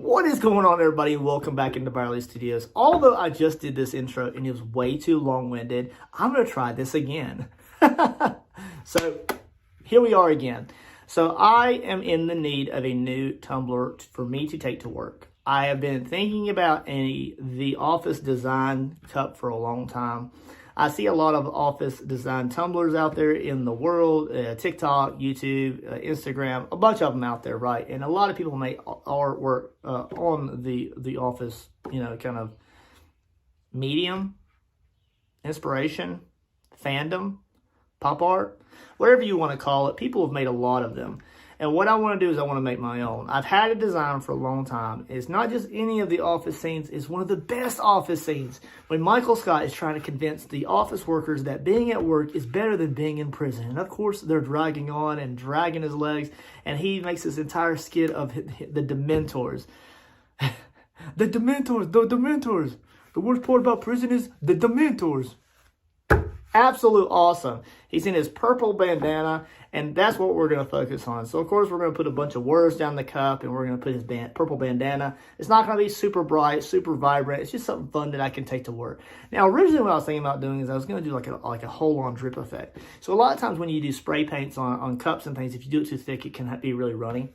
What is going on, everybody? Welcome back into Barley Studios. Although I just did this intro and it was way too long-winded, I'm going to try this again. So here we are again. So I am in the need of a new tumbler for me to take to work. I have been thinking about the office design cup for a long time. I see a lot of office design tumblers out there in the world, TikTok, YouTube, Instagram, a bunch of them out there, right? And a lot of people make artwork on the office, kind of medium, inspiration, fandom, pop art, whatever you want to call it. People have made a lot of them. And what I want to do is I want to make my own. I've had a design for a long time. It's not just any of the office scenes. It's one of the best office scenes. When Michael Scott is trying to convince the office workers that being at work is better than being in prison. And of course, they're dragging on and dragging his legs. And he makes this entire skit of the Dementors. The Dementors. The worst part about prison is the Dementors. Absolute awesome. He's in his purple bandana, and that's what we're going to focus on. So, of course, we're going to put a bunch of words down the cup, and we're going to put his purple bandana. It's not going to be super bright, super vibrant. It's just something fun that I can take to work. Now, originally what I was thinking about doing is I was going to do like a hold-on drip effect. So, a lot of times when you do spray paints on cups and things, if you do it too thick, it can be really runny.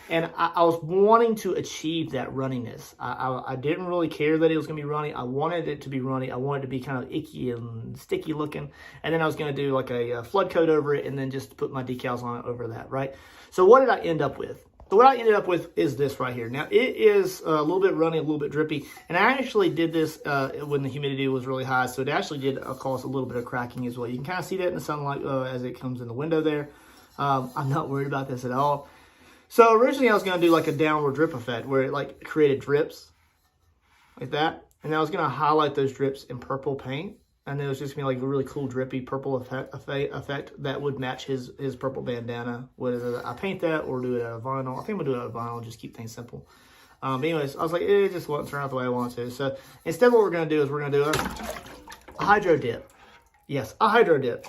And I was wanting to achieve that runniness. I didn't really care that it was going to be runny. I wanted it to be runny. I wanted it to be kind of icky and sticky looking. And then I was going to do like a flood coat over it and then just put my decals on it over that, right? So what did I end up with? So what I ended up with is this right here. Now, it is a little bit runny, a little bit drippy. And I actually did this when the humidity was really high. So it actually did cause a little bit of cracking as well. You can kind of see that in the sunlight as it comes in the window there. I'm not worried about this at all. So originally I was going to do like a downward drip effect where it like created drips like that. And I was going to highlight those drips in purple paint. And then it was just going to be like a really cool drippy purple effect that would match his purple bandana. Whether I paint that or do it out of vinyl. I think I'm going to do it out of vinyl, just keep things simple. But anyways, I was like, it just won't turn out the way I want to. So instead what we're going to do is we're going to do a hydro dip. Yes, a hydro dip.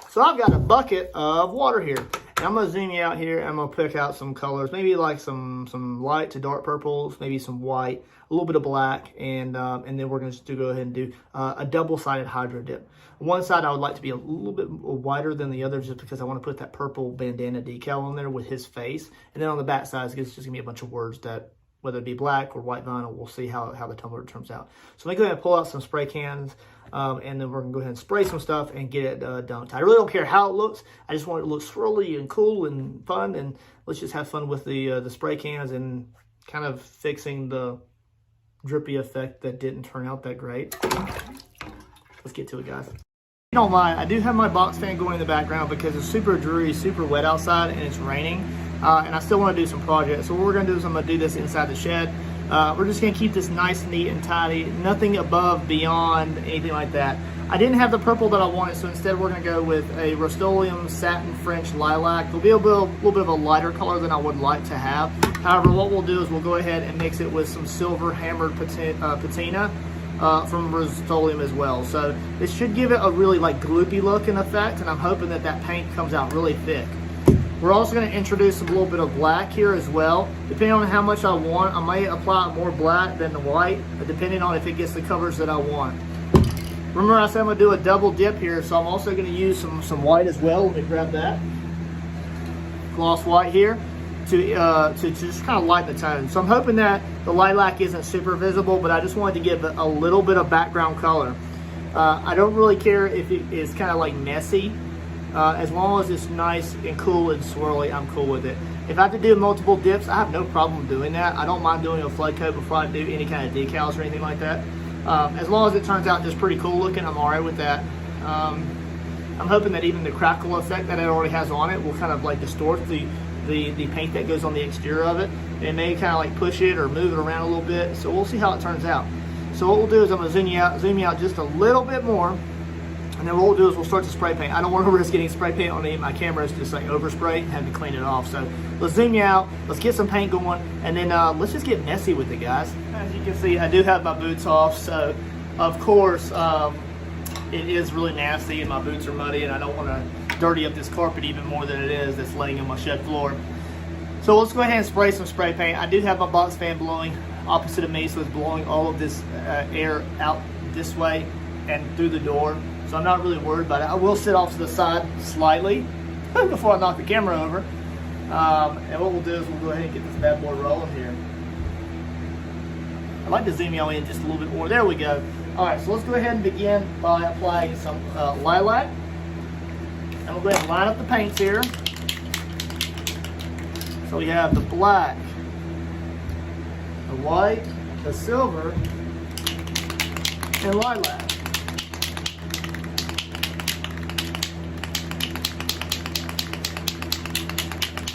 So I've got a bucket of water here. And I'm going to zoom you out here. I'm going to pick out some colors, maybe like some light to dark purples, maybe some white, a little bit of black, and then we're going to go ahead and do a double-sided hydro dip. One side I would like to be a little bit wider than the other just because I want to put that purple bandana decal on there with his face. And then on the back side, it's just going to be a bunch of words that, whether it be black or white vinyl, we'll see how the tumbler turns out. So let me go ahead and pull out some spray cans. And then we're going to go ahead and spray some stuff and get it dunked. I really don't care how it looks. I just want it to look swirly and cool and fun. And let's just have fun with the spray cans and kind of fixing the drippy effect that didn't turn out that great. Let's get to it, guys. You don't mind, I do have my box fan going in the background because it's super dreary, super wet outside, and it's raining. And I still want to do some projects. So what we're going to do is I'm going to do this inside the shed. We're just going to keep this nice, neat, and tidy. Nothing above, beyond, anything like that. I didn't have the purple that I wanted, so instead we're going to go with a Rust-Oleum Satin French Lilac. It'll be a little bit of a lighter color than I would like to have. However, what we'll do is we'll go ahead and mix it with some silver hammered patina from Rust-Oleum as well. So this should give it a really like gloopy looking effect, and I'm hoping that that paint comes out really thick. We're also going to introduce a little bit of black here as well. Depending on how much I want, I may apply more black than the white, depending on if it gets the coverage that I want. Remember I said I'm going to do a double dip here, so I'm also going to use some white as well. Let me grab that. Gloss white here to just kind of lighten the tone. So I'm hoping that the lilac isn't super visible, but I just wanted to give a little bit of background color. I don't really care if it is kind of like messy. As long as it's nice and cool and swirly, I'm cool with it. If I have to do multiple dips, I have no problem doing that. I don't mind doing a flood coat before I do any kind of decals or anything like that. As long as it turns out just pretty cool looking, I'm alright with that. I'm hoping that even the crackle effect that it already has on it will kind of like distort the paint that goes on the exterior of it. And it may kind of like push it or move it around a little bit. So we'll see how it turns out. So what we'll do is I'm going to zoom you out just a little bit more. And then what we'll do is we'll start to spray paint. I don't want to risk getting spray paint on any of my cameras, just like overspray and have to clean it off. So let's zoom you out, let's get some paint going, and then let's just get messy with it, guys. As you can see, I do have my boots off, so of course it is really nasty and my boots are muddy and I don't want to dirty up this carpet even more than it is that's laying on my shed floor. So let's go ahead and spray some spray paint. I do have my box fan blowing opposite of me, so it's blowing all of this air out this way and through the door. So I'm not really worried about it. I will sit off to the side slightly before I knock the camera over. And what we'll do is we'll go ahead and get this bad boy rolling here. I'd like to zoom y'all in just a little bit more. There we go. All right, so let's go ahead and begin by applying some lilac. And we'll go ahead and line up the paints here. So we have the black, the white, the silver, and lilac.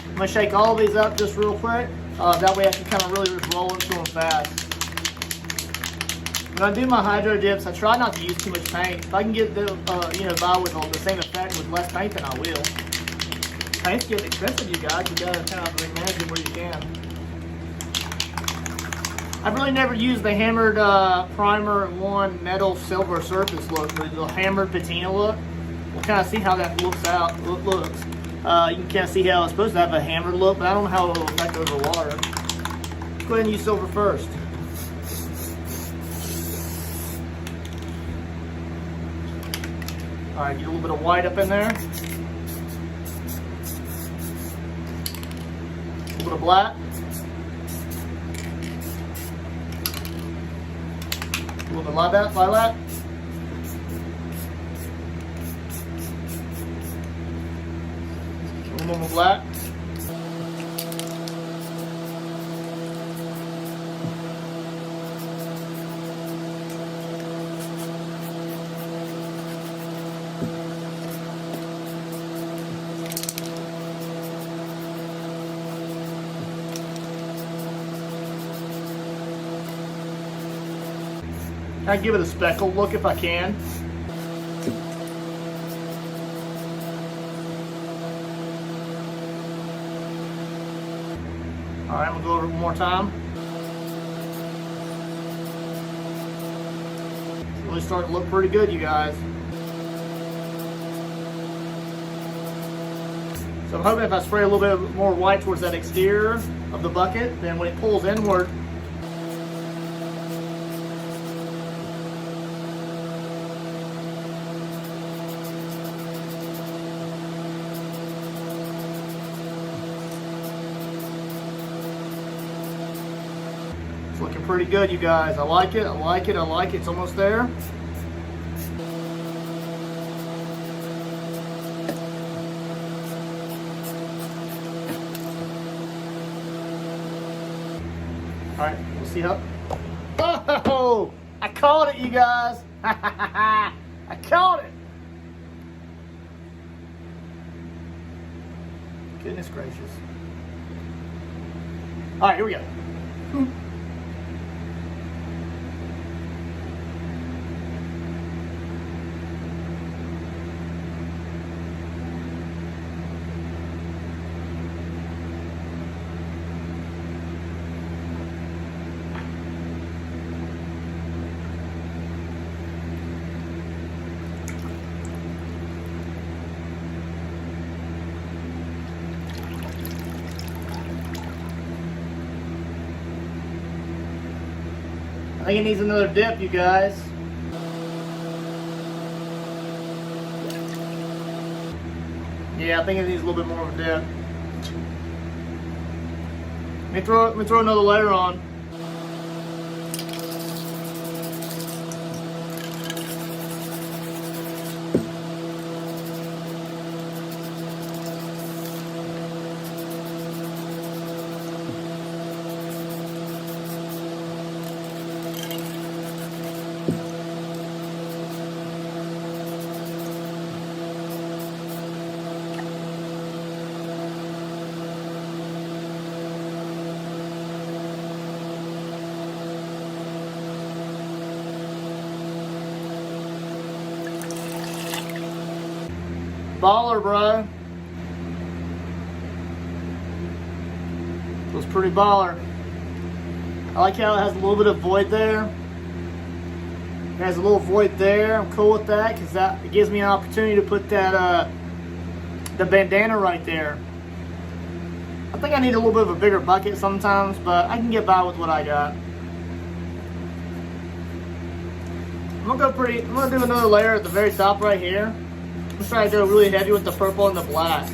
I'm going to shake all of these up just real quick. That way I can kind of really just roll into them fast. When I do my hydro dips, I try not to use too much paint. If I can get the, by with the same effect with less paint, then I will. Paint's getting expensive, you guys. You gotta kind of manage it where you can. I've really never used the hammered primer one metal silver surface look, but the hammered patina look. We'll kind of see how that looks. You can kind of see how it's supposed to have a hammered look, but I don't know how it will affect over water. Let's go ahead and use silver first. All right, get a little bit of white up in there. A little bit of black. A little bit of lilac. A little more black. I give it a speckled look if I can. All right, I'm gonna go over it one more time. It's really starting to look pretty good, you guys. So I'm hoping if I spray a little bit more white towards that exterior of the bucket, then when it pulls inward, looking pretty good, you guys. I like it. It's almost there. All right, we'll see how. Oh, I caught it, you guys. I caught it. Goodness gracious. All right, here we go. I think it needs another dip, you guys. Yeah, I think it needs a little bit more of a dip. Let me throw another layer on. Baller, bro. It was pretty baller. I like how it has a little bit of void there. It has a little void there. I'm cool with that because it gives me an opportunity to put that the bandana right there. I think I need a little bit of a bigger bucket sometimes, but I can get by with what I got. I'm gonna do another layer at the very top right here. I'm gonna try to go really heavy with the purple and the black.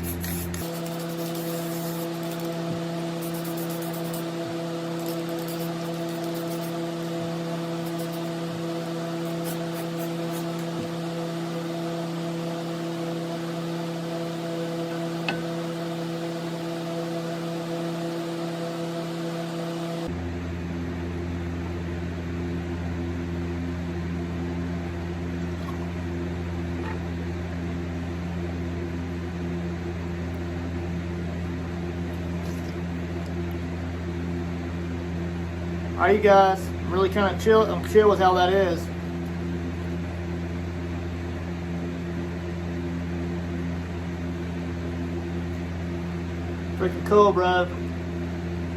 Alright, you guys, I'm really kind of chill. I'm chill with how that is. Freaking cool, bro.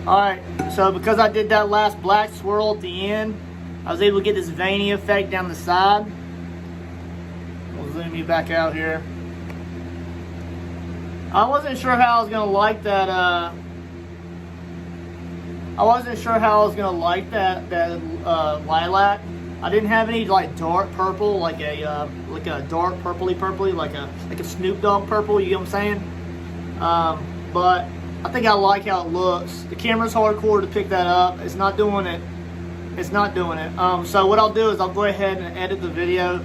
Alright, so because I did that last black swirl at the end, I was able to get this veiny effect down the side. We'll zoom you back out here. I wasn't sure how I was going to like that, lilac. I didn't have any like dark purple, like a dark purpley, like a Snoop Dogg purple. You know what I'm saying? But I think I like how it looks. The camera's hardcore to pick that up. It's not doing it. So what I'll do is I'll go ahead and edit the video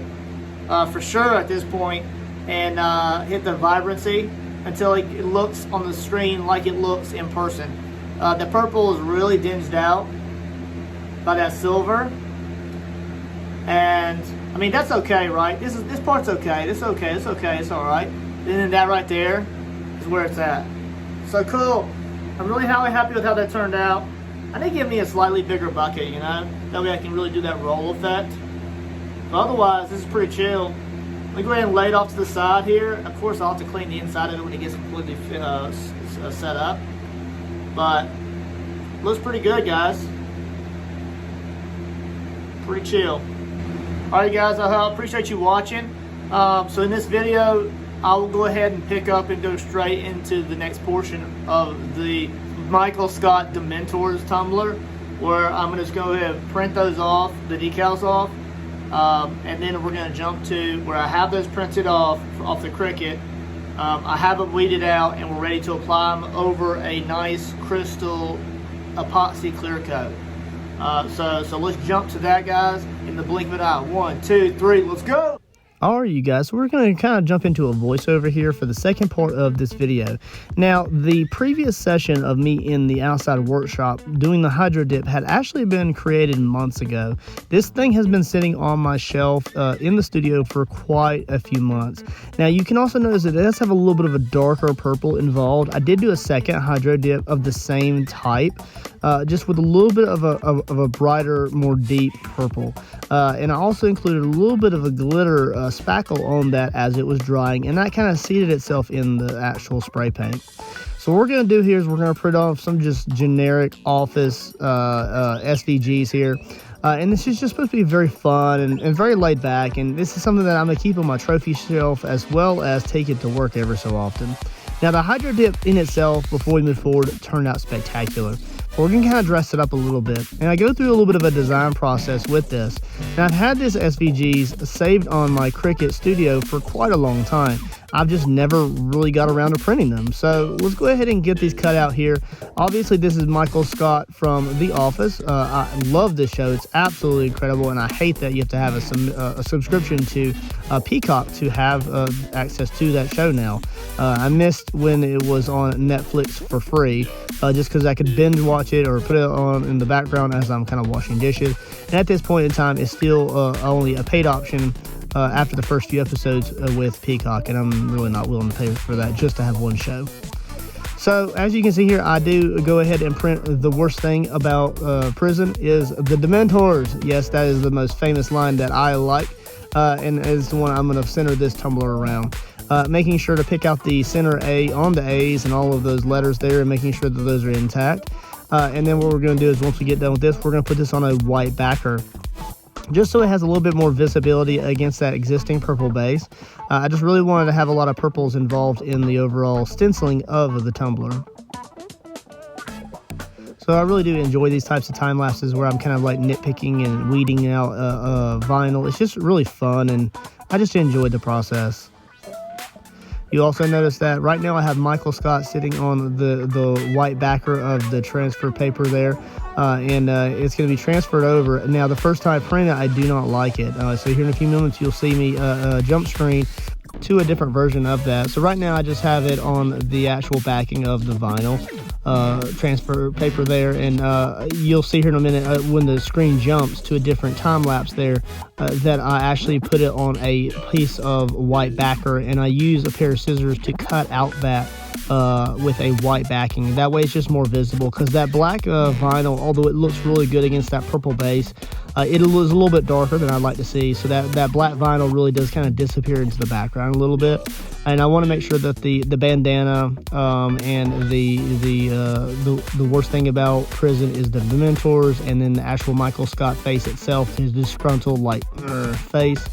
for sure at this point, and hit the vibrancy until it looks on the screen like it looks in person. The purple is really dinged out by that silver, and I mean that's okay, right? This part's okay. It's okay. It's all right. And then that right there is where it's at. So cool. I'm really happy with how that turned out. I need to give me a slightly bigger bucket, you know, that way I can really do that roll effect. But otherwise, this is pretty chill. Let me go ahead and lay it off to the side here. Of course, I'll have to clean the inside of it when it gets completely set up. But looks pretty good, guys. Pretty chill. Alright guys, I appreciate you watching. So in this video, I will go ahead and pick up and go straight into the next portion of the Michael Scott Dementors tumbler, where I'm going to just go ahead and print those off, the decals off, and then we're going to jump to where I have those printed off the Cricut. I have them weeded out and we're ready to apply them over a nice crystal epoxy clear coat. So let's jump to that, guys, in the blink of an eye. 1, 2, 3, let's go! Alright, you guys, so we're going to kind of jump into a voiceover here for the second part of this video. Now, the previous session of me in the outside workshop doing the Hydrodip had actually been created months ago. This thing has been sitting on my shelf in the studio for quite a few months. Now, you can also notice that it does have a little bit of a darker purple involved. I did do a second Hydrodip of the same type, just with a little bit of a brighter, more deep purple. And I also included a little bit of a glitter spackle on that as it was drying, and that kind of seated itself in the actual spray paint. So what we're going to do here is we're going to print off some just generic office SVGs here. And this is just supposed to be very fun and very laid back, and this is something that I'm going to keep on my trophy shelf as well as take it to work every so often. Now, the Hydrodip in itself, before we move forward, turned out spectacular. But we're going to kind of dress it up a little bit. And I go through a little bit of a design process with this. And I've had this SVGs saved on my Cricut Studio for quite a long time. I've just never really got around to printing them. So let's go ahead and get these cut out here. Obviously, this is Michael Scott from The Office. I love this show. It's absolutely incredible, and I hate that you have to have a subscription to Peacock to have access to that show now. I missed when it was on Netflix for free, just because I could binge watch it or put it on in the background as I'm kind of washing dishes. And at this point in time, it's still only a paid option after the first few episodes with Peacock, and I'm really not willing to pay for that just to have one show. So as you can see here, I do go ahead and print. The worst thing about prison is the Dementors. Yes, that is the most famous line that I like, and is the one I'm going to center this tumbler around. Making sure to pick out the center A on the A's and all of those letters there, and making sure that those are intact. And then what we're going to do is once we get done with this, we're going to put this on a white backer, just so it has a little bit more visibility against that existing purple base. I just really wanted to have a lot of purples involved in the overall stenciling of the tumbler. So I really do enjoy these types of time lapses where I'm kind of like nitpicking and weeding out vinyl. It's just really fun, and I just enjoyed the process. You also notice that right now I have Michael Scott sitting on the white backer of the transfer paper there, and it's going to be transferred over. Now, the first time I print it, I do not like it. So here in a few moments, you'll see me jump screen to a different version of that. So right now I just have it on the actual backing of the vinyl transfer paper there, and you'll see here in a minute when the screen jumps to a different time lapse there that I actually put it on a piece of white backer, and I use a pair of scissors to cut out that with a white backing. That way it's just more visible, because that black vinyl, although it looks really good against that purple base, it was a little bit darker than I'd like to see. So that black vinyl really does kind of disappear into the background a little bit. And I want to make sure that the bandana and the worst thing about prison is the Dementors, and then the actual Michael Scott face itself, his disgruntled like face.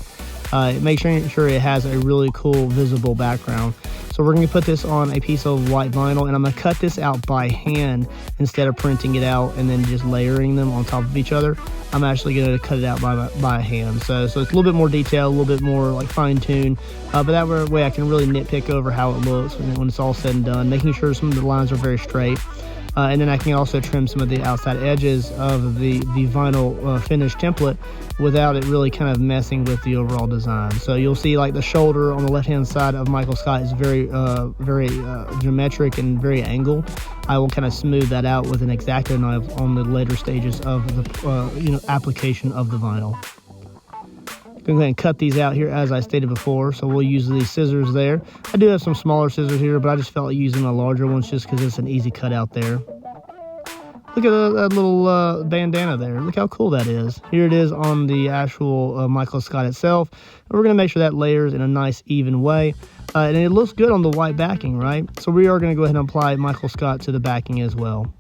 Make sure it has a really cool visible background. So we're going to put this on a piece of white vinyl, and I'm going to cut this out by hand instead of printing it out and then just layering them on top of each other. I'm actually going to cut it out by hand. So it's a little bit more detailed, a little bit more like fine-tuned, but that way I can really nitpick over how it looks when it's all said and done, making sure some of the lines are very straight. And then I can also trim some of the outside edges of the vinyl finish template without it really kind of messing with the overall design. So you'll see like the shoulder on the left-hand side of Michael Scott is very geometric and very angled. I will kind of smooth that out with an X-Acto knife on the later stages of the application of the vinyl. I'm going to go ahead and cut these out here as I stated before, so we'll use these scissors there. I do have some smaller scissors here, but I just felt like using the larger ones just because it's an easy cut out there. Look at that little bandana there. Look how cool that is. Here it is on the actual Michael Scott itself. And we're going to make sure that layers in a nice even way. And it looks good on the white backing, right? So we are going to go ahead and apply Michael Scott to the backing as well.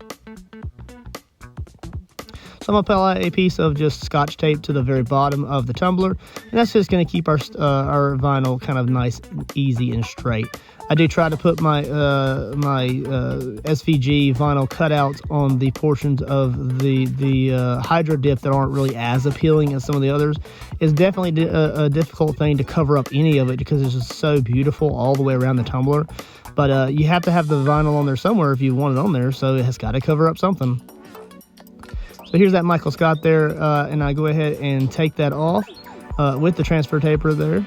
So I'm going to apply a piece of just Scotch tape to the very bottom of the tumbler, and that's just going to keep our vinyl kind of nice, easy, and straight. I do try to put my SVG vinyl cutouts on the portions of the Hydrodip that aren't really as appealing as some of the others. It's definitely a difficult thing to cover up any of it because it's just so beautiful all the way around the tumbler. But you have to have the vinyl on there somewhere if you want it on there, so it has got to cover up something. So here's that Michael Scott there, and I go ahead and take that off with the transfer taper there.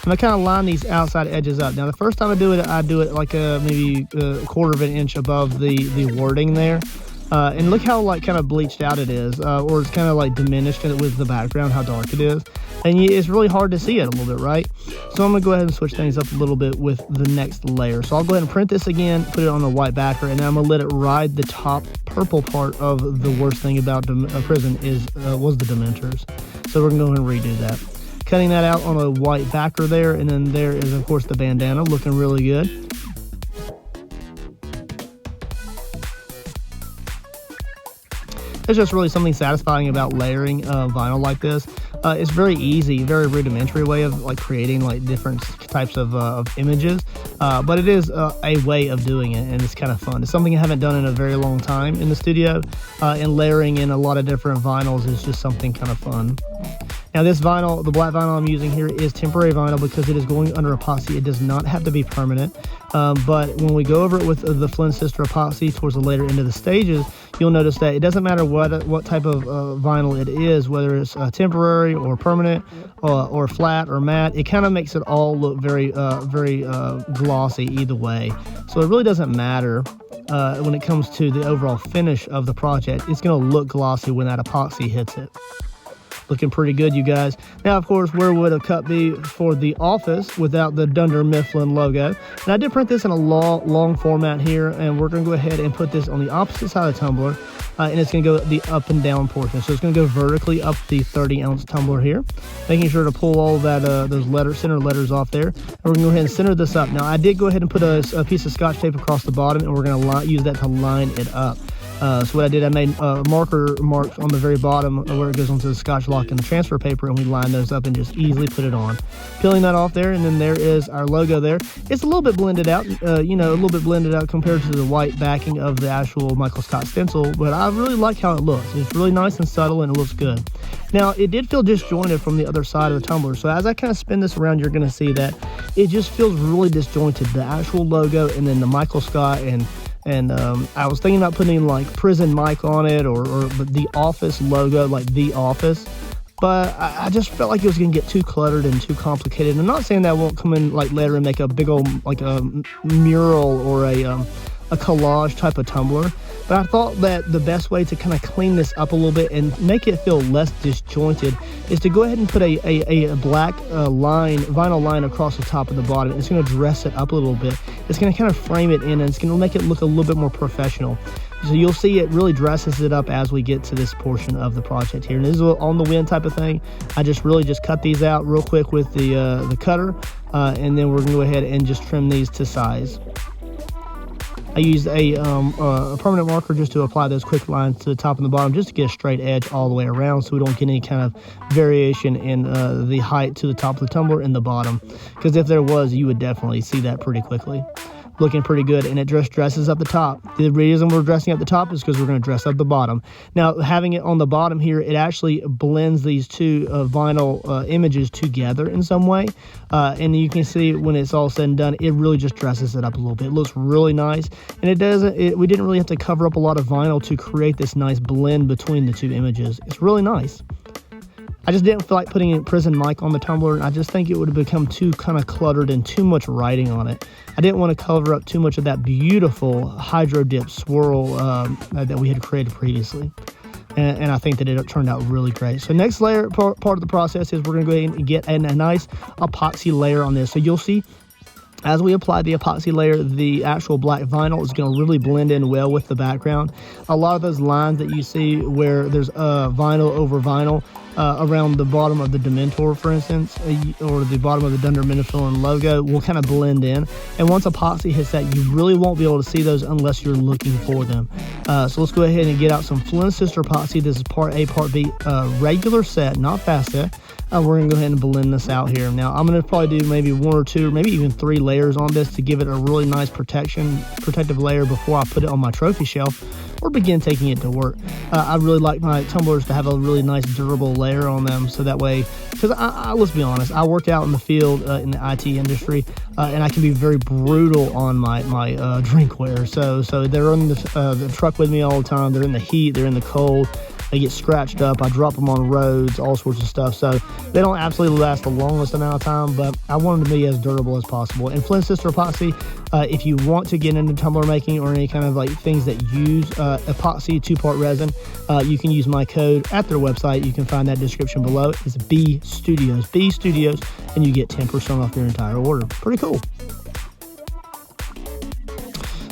And I kind of line these outside edges up. Now, the first time I do it like maybe a quarter of an inch above the wording there. And look how like kind of bleached out it is, or it's kind of like diminished with the background, how dark it is. And it's really hard to see it a little bit, right? So I'm going to go ahead and switch things up a little bit with the next layer. So I'll go ahead and print this again, put it on the white backer, and then I'm going to let it ride the top purple part of the worst thing about prison was the Dementors. So we're going to go ahead and redo that. Cutting that out on a white backer there, and then there is, of course, the bandana looking really good. There's just really something satisfying about layering vinyl like this. It's very easy, very rudimentary way of like creating like different types of images, but it is a way of doing it, and it's kind of fun. It's something I haven't done in a very long time in the studio, and layering in a lot of different vinyls is just something kind of fun. Now this vinyl, the black vinyl I'm using here, is temporary vinyl because it is going under epoxy. It does not have to be permanent, but when we go over it with the Flynn sister epoxy towards the later end of the stages, you'll notice that it doesn't matter what type of vinyl it is, whether it's temporary or permanent or flat or matte. It kind of makes it all look very glossy either way. So it really doesn't matter when it comes to the overall finish of the project. It's going to look glossy when that epoxy hits it. Looking pretty good, you guys. Now, of course, where would a cut be for the Office without the Dunder Mifflin logo? And I did print this in a long format here, and we're going to go ahead and put this on the opposite side of the tumbler, and it's going to go the up and down portion. So it's going to go vertically up the 30-ounce tumbler here, making sure to pull all that those center letters off there. And we're going to go ahead and center this up. Now, I did go ahead and put a piece of Scotch tape across the bottom, and we're going to use that to line it up. So what I did, I made marker marks on the very bottom where it goes onto the Scotch lock and the transfer paper, and we line those up and just easily put it on. Peeling that off there, and then there is our logo there. It's a little bit blended out, a little bit blended out compared to the white backing of the actual Michael Scott stencil, but I really like how it looks. It's really nice and subtle, and it looks good. Now, it did feel disjointed from the other side of the tumbler, so as I kind of spin this around, you're going to see that it just feels really disjointed. The actual logo and then the Michael Scott and I was thinking about putting like Prison Mike on it or the Office logo, like The Office, but I just felt like it was going to get too cluttered and too complicated. I'm not saying that won't come in like later and make a big old like a mural or a collage type of tumbler, but I thought that the best way to kind of clean this up a little bit and make it feel less disjointed is to go ahead and put a black vinyl line across the top of the bottom. It's going to dress it up a little bit. It's going to kind of frame it in, and it's going to make it look a little bit more professional. So you'll see it really dresses it up as we get to this portion of the project here. And this is an on the wind type of thing. I just cut these out real quick with the cutter, and then we're going to go ahead and just trim these to size. I used a permanent marker just to apply those quick lines to the top and the bottom, just to get a straight edge all the way around, so we don't get any kind of variation in the height to the top of the tumbler and the bottom, because if there was, you would definitely see that pretty quickly. Looking pretty good, and it just dresses up the top. The reason we're dressing up the top is because we're going to dress up the bottom. Now, having it on the bottom here, it actually blends these two vinyl images together in some way, and you can see when it's all said and done, it really just dresses it up a little bit. It looks really nice, and we didn't really have to cover up a lot of vinyl to create this nice blend between the two images. It's really nice. I just didn't feel like putting in Prison Mike on the tumbler, and I just think it would have become too kind of cluttered and too much writing on it. I didn't want to cover up too much of that beautiful Hydrodip swirl that we had created previously. And I think that it turned out really great. So next layer, part of the process is we're going to go ahead and get a nice epoxy layer on this. So you'll see, as we apply the epoxy layer, the actual black vinyl is going to really blend in well with the background. A lot of those lines that you see where there's vinyl over vinyl around the bottom of the Dementor, for instance, or the bottom of the Dunder Mifflin logo will kind of blend in. And once epoxy hits that, you really won't be able to see those unless you're looking for them. So let's go ahead and get out some Flynn Sister Epoxy. This is part A, part B, regular set, not fast set. We're going to go ahead and blend this out here. Now, I'm going to probably do maybe 1 or 2, maybe even 3 layers on this to give it a really nice protective layer before I put it on my trophy shelf or begin taking it to work. I really like my tumblers to have a really nice durable layer on them, so that way, because let's be honest, I worked out in the field in the IT industry, and I can be very brutal on my drinkware. So they're in the truck with me all the time. They're in the heat, they're in the cold. They get scratched up. I drop them on roads, all sorts of stuff. So they don't absolutely last the longest amount of time, but I want them to be as durable as possible. And Flynn Sister Epoxy, if you want to get into tumbler making or any kind of like things that use epoxy 2-part resin, you can use my code at their website. You can find that description below. It's B Studios, and you get 10% off your entire order. Pretty cool.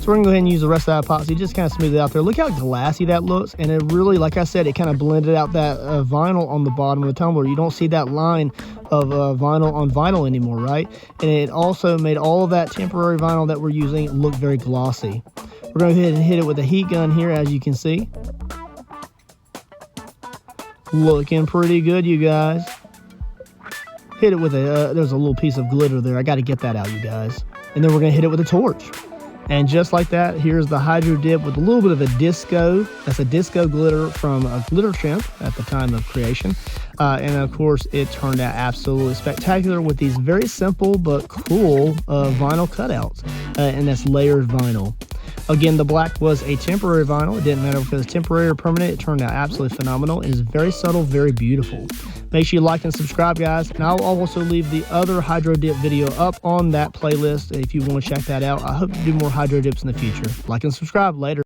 We're going to go ahead and use the rest of that epoxy, just kind of smooth it out there. Look how glassy that looks, and it really, like I said, it kind of blended out that vinyl on the bottom of the tumbler. You don't see that line of vinyl on vinyl anymore, right? And it also made all of that temporary vinyl that we're using look very glossy. We're going to go ahead and hit it with a heat gun here, as you can see. Looking pretty good, you guys. Hit it with there's a little piece of glitter there. I got to get that out, you guys. And then we're going to hit it with a torch. And just like that, here's the Hydrodip with a little bit of a disco. That's a disco glitter from a glitter chimp at the time of creation. And of course, it turned out absolutely spectacular with these very simple but cool vinyl cutouts. And that's layered vinyl. Again, the black was a temporary vinyl. It didn't matter if it was temporary or permanent. It turned out absolutely phenomenal. It is very subtle, very beautiful. Make sure you like and subscribe, guys. And I'll also leave the other Hydrodip video up on that playlist if you want to check that out. I hope to do more Hydrodips in the future. Like and subscribe. Later.